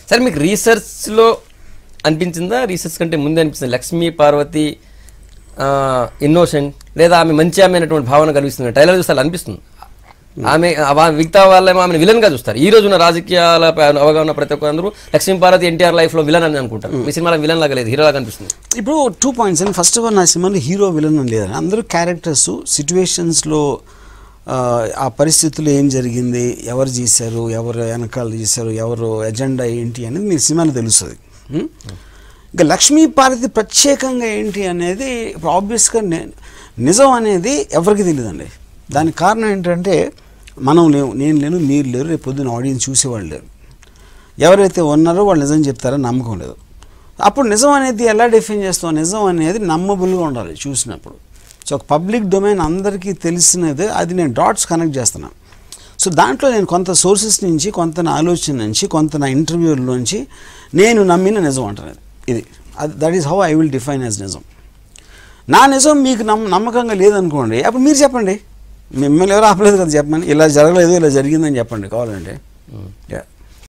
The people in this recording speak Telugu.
సరే, మీకు రీసెర్చ్లో అనిపించిందా, రీసెర్చ్ కంటే ముందే అనిపిస్తుంది లక్ష్మీ పార్వతి ఇన్నోసెంట్ లేదా ఆమె మంచి ఆమె అనేటువంటి భావన కనిపిస్తుంది? ట్రైలర్ చూస్తే అనిపిస్తుంది ఆమె మిగతా వాళ్ళేమో ఆమెను విలన్గా చూస్తారు. ఈ రోజున రాజకీయాల అవగాహన ప్రతి ఒక్క అందరూ లక్ష్మీ పార్వతి ఎన్టీఆర్ లైఫ్లో విలన్ అని అనుకుంటారు. మీ సినిమాలో విలన్ లాగా లేదు, హీరో లాగా అనిపిస్తుంది. ఇప్పుడు 2 పాయింట్స్ అండి. ఫస్ట్ ఆఫ్ ఆల్ నా సినిమాలో హీరో విలన్ అని లేదని, అందరూ క్యారెక్టర్స్ సిచ్యువేషన్స్లో ఆ పరిస్థితుల్లో ఏం జరిగింది, ఎవరు చేశారు, ఎవరు వెనకాల చేశారు, ఎవరు ఎజెండా ఏంటి అనేది మీ సినిమాలో తెలుస్తుంది. ఇంకా లక్ష్మీ పార్వతి ప్రత్యేకంగా ఏంటి అనేది ఇప్పుడు ఆబ్వియస్గా నిజం అనేది ఎవరికి తెలియదండి. దానికి కారణం ఏంటంటే మనం లేవు, నేను లేను, మీరు లేరు, రేపు పొద్దున్న ఆడియన్స్ చూసేవాళ్ళు లేరు. ఎవరైతే ఉన్నారో వాళ్ళు నిజం చెప్తారని నమ్మకం లేదు. అప్పుడు నిజం అనేది ఎలా డిఫైన్ చేస్తాం? నిజం అనేది నమ్మబుల్గా ఉండాలి చూసినప్పుడు. సో ఒక పబ్లిక్ డొమైన్ అందరికీ తెలిసినది, అది నేను డాట్స్ కనెక్ట్ చేస్తున్నాను. సో దాంట్లో నేను కొంత సోర్సెస్ నుంచి, కొంత నా ఆలోచన నుంచి, కొంత నా ఇంటర్వ్యూలోంచి నేను నమ్మిన నిజం అంటున్నది ఇది. That is how I will define as నిజం. నా నిజం మీకు నమ్మకంగా లేదనుకోండి, అప్పుడు మీరు చెప్పండి, మిమ్మల్ని ఎవరు ఆపలేదు కదా చెప్పమని, ఇలా జరగలేదు, ఇలా జరిగిందని చెప్పండి కావాలంటే.